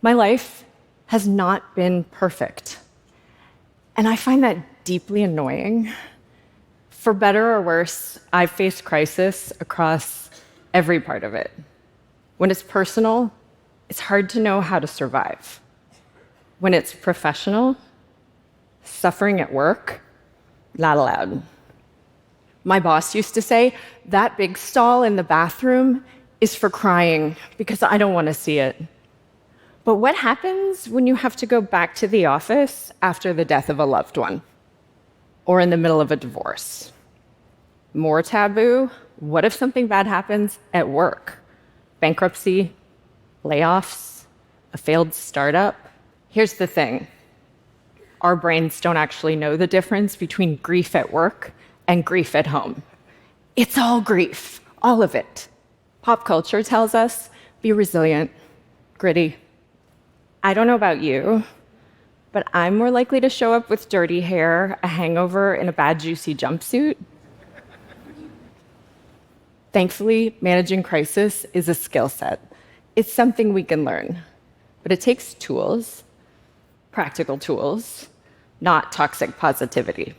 My life has not been perfect. And I find that deeply annoying. For better or worse, I've faced crisis across every part of it. When it's personal, it's hard to know how to survive. When it's professional, suffering at work, not allowed. My boss used to say, that big stall in the bathroom is for crying because I don't want to see it. But what happens when you have to go back to the office after the death of a loved one or in the middle of a divorce? More taboo, what if something bad happens at work? Bankruptcy, layoffs, a failed startup? Here's the thing. Our brains don't actually know the difference between grief at work and grief at home. It's all grief, all of it. Pop culture tells us, be resilient, gritty. I don't know about you, but I'm more likely to show up with dirty hair, a hangover, and a bad, juicy jumpsuit. Thankfully, managing crisis is a skill set. It's something we can learn, but it takes tools, practical tools, not toxic positivity.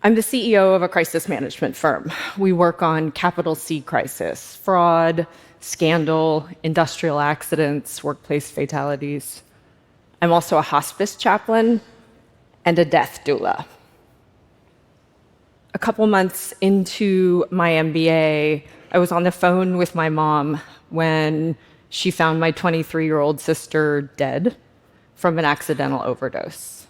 I'm the CEO of a crisis management firm. We work on capital C crisis, fraud, scandal, industrial accidents, workplace fatalities. I'm also a hospice chaplain and a death doula. A couple months into my MBA, I was on the phone with my mom when she found my 23-year-old sister dead from an accidental overdose.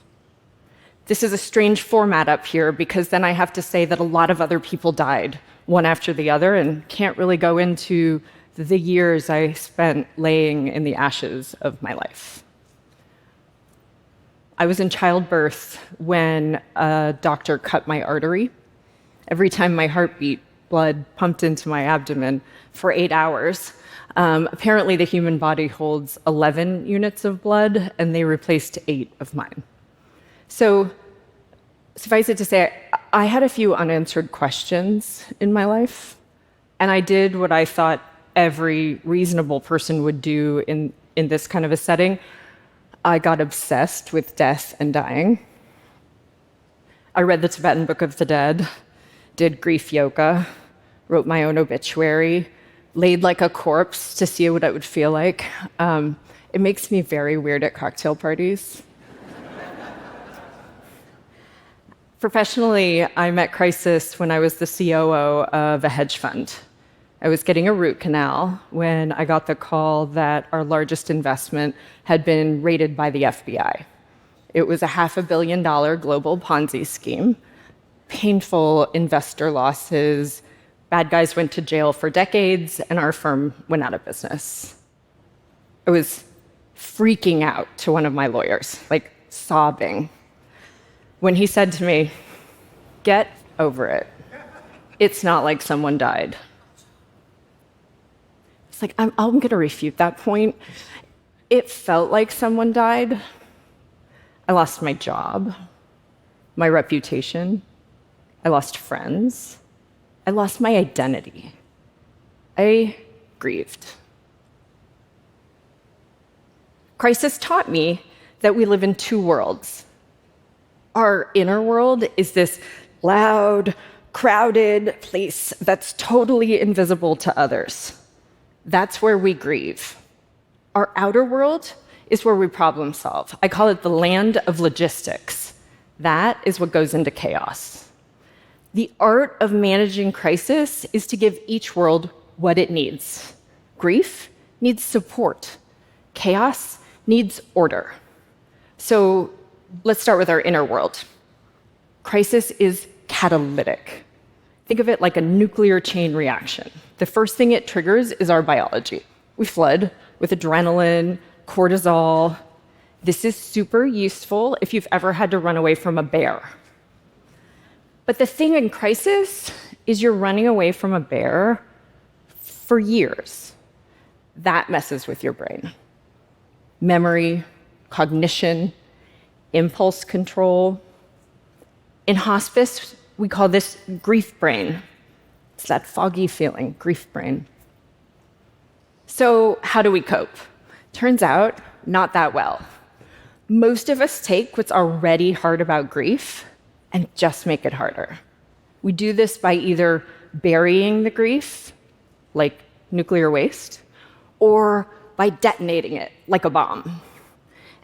This is a strange format up here because then I have to say that a lot of other people died, one after the other, and can't really go into the years I spent laying in the ashes of my life. I was in childbirth when a doctor cut my artery. Every time my heart beat, blood pumped into my abdomen for 8 hours. Apparently, the human body holds 11 units of blood, and they replaced 8 of mine. So, suffice it to say, I had a few unanswered questions in my life, and I did what I thought every reasonable person would do in this kind of a setting. I got obsessed with death and dying. I read the Tibetan Book of the Dead, did grief yoga, wrote my own obituary, laid like a corpse to see what it would feel like. It makes me very weird at cocktail parties. Professionally, I met crisis when I was the COO of a hedge fund. I was getting a root canal when I got the call that our largest investment had been raided by the FBI. It was a $500 million global Ponzi scheme, painful investor losses, bad guys went to jail for decades, and our firm went out of business. I was freaking out to one of my lawyers, like sobbing, when he said to me, "Get over it. It's not like someone died." It's like, I'm going to refute that point. It felt like someone died. I lost my job, my reputation. I lost friends. I lost my identity. I grieved. Crisis taught me that we live in two worlds. Our inner world is this loud, crowded place that's totally invisible to others. That's where we grieve. Our outer world is where we problem solve. I call it the land of logistics. That is what goes into chaos. The art of managing crisis is to give each world what it needs. Grief needs support. Chaos needs order. So let's start with our inner world. Crisis is catalytic. Think of it like a nuclear chain reaction. The first thing it triggers is our biology. We flood with adrenaline, cortisol. This is super useful if you've ever had to run away from a bear. But the thing in crisis is you're running away from a bear for years. That messes with your brain. Memory, cognition, impulse control. In hospice, we call this grief brain. It's that foggy feeling, grief brain. So how do we cope? Turns out, not that well. Most of us take what's already hard about grief and just make it harder. We do this by either burying the grief, like nuclear waste, or by detonating it, like a bomb.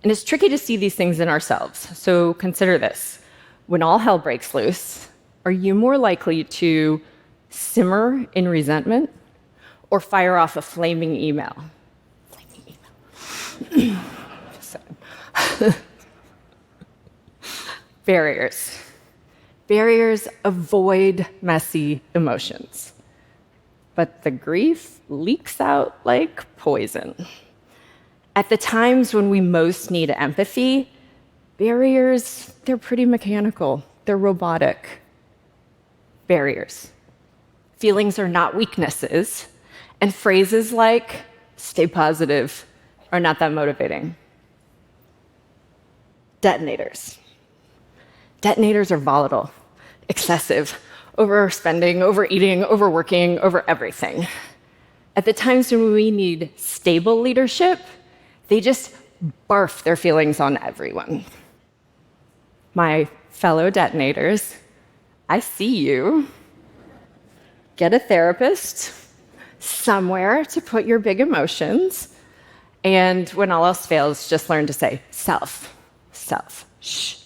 And it's tricky to see these things in ourselves, so consider this. When all hell breaks loose, are you more likely to simmer in resentment or fire off a flaming email? Barriers. Barriers avoid messy emotions. But the grief leaks out like poison. At the times when we most need empathy, barriers, they're pretty mechanical. They're robotic. Barriers. Feelings are not weaknesses, and phrases like stay positive are not that motivating. Detonators. Detonators are volatile, excessive, overspending, overeating, overworking, over everything. At the times when we need stable leadership, they just barf their feelings on everyone. My fellow detonators, I see you. Get a therapist somewhere to put your big emotions, and when all else fails, just learn to say self, self, shh.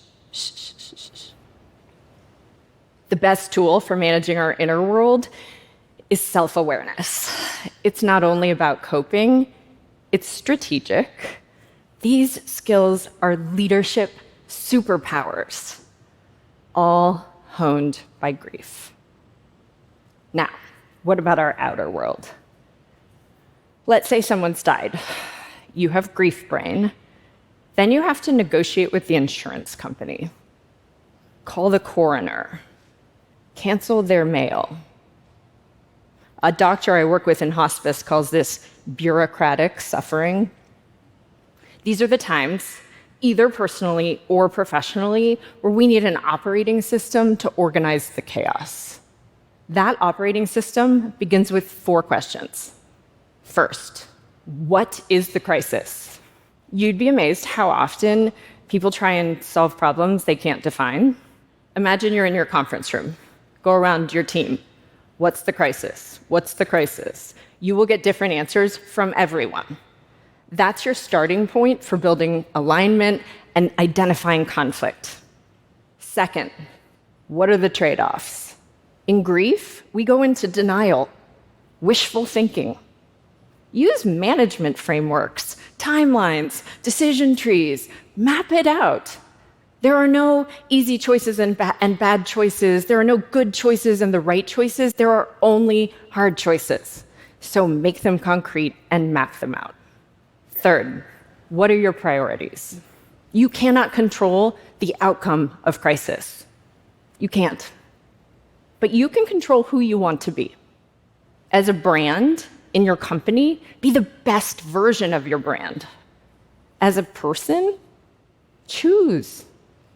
The best tool for managing our inner world is self-awareness. It's not only about coping, it's strategic. These skills are leadership superpowers, all honed by grief. Now, what about our outer world? Let's say someone's died. You have grief brain. Then you have to negotiate with the insurance company, call the coroner, cancel their mail. A doctor I work with in hospice calls this bureaucratic suffering. These are the times, either personally or professionally, where we need an operating system to organize the chaos. That operating system begins with 4 questions. First, what is the crisis? You'd be amazed how often people try and solve problems they can't define. Imagine you're in your conference room. Go around your team. What's the crisis? What's the crisis? You will get different answers from everyone. That's your starting point for building alignment and identifying conflict. Second, what are the trade-offs? In grief, we go into denial, wishful thinking. Use management frameworks, timelines, decision trees, map it out. There are no easy choices and bad choices. There are no good choices and the right choices. There are only hard choices. So make them concrete and map them out. Third, what are your priorities? You cannot control the outcome of crisis. You can't. But you can control who you want to be. As a brand in your company, be the best version of your brand. As a person, choose.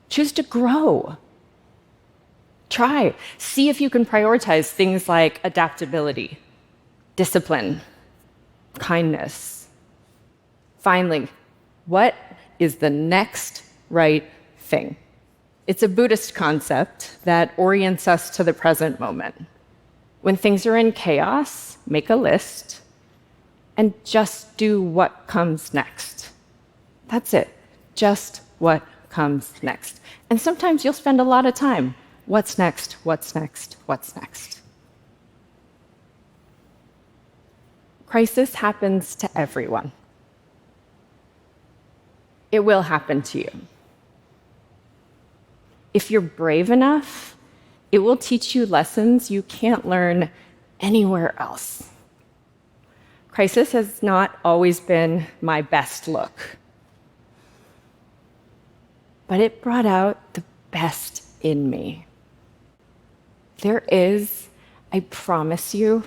Choose to grow. Try. See if you can prioritize things like adaptability, discipline, kindness. Finally, what is the next right thing? It's a Buddhist concept that orients us to the present moment. When things are in chaos, make a list and just do what comes next. That's it. Just what comes next. And sometimes you'll spend a lot of time. What's next? What's next? What's next? Crisis happens to everyone. It will happen to you. If you're brave enough, it will teach you lessons you can't learn anywhere else. Crisis has not always been my best look, but it brought out the best in me. There is, I promise you,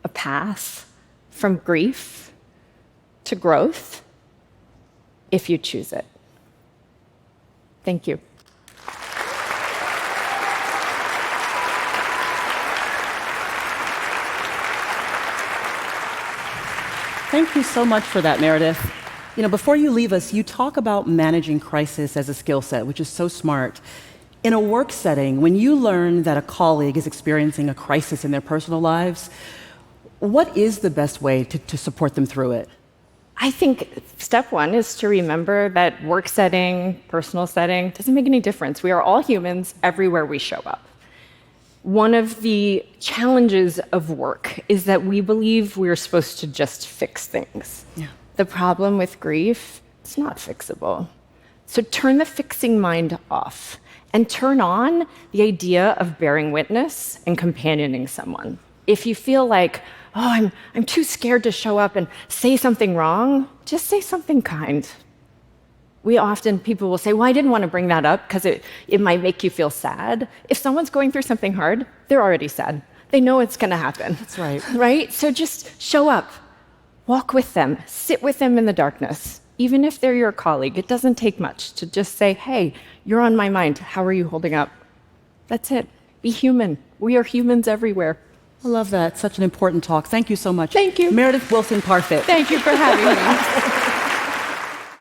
a path from grief to growth if you choose it. Thank you. Thank you so much for that, Meredith. Before you leave us, you talk about managing crisis as a skill set, which is so smart. In a work setting, when you learn that a colleague is experiencing a crisis in their personal lives, what is the best way to support them through it? I think step one is to remember that work setting, personal setting, doesn't make any difference. We are all humans everywhere we show up. One of the challenges of work is that we believe we're supposed to just fix things. Yeah. The problem with grief, it's not fixable. So turn the fixing mind off and turn on the idea of bearing witness and companioning someone. If you feel like, oh, I'm too scared to show up and say something wrong, just say something kind. People will say, well, I didn't want to bring that up because it might make you feel sad. If someone's going through something hard, they're already sad. They know it's going to happen. That's right. Right? So just show up, walk with them, sit with them in the darkness. Even if they're your colleague, it doesn't take much to just say, hey, you're on my mind. How are you holding up? That's it. Be human. We are humans everywhere. I love that. Such an important talk. Thank you so much. Thank you. Meredith Willson Parfit. Thank you for having me.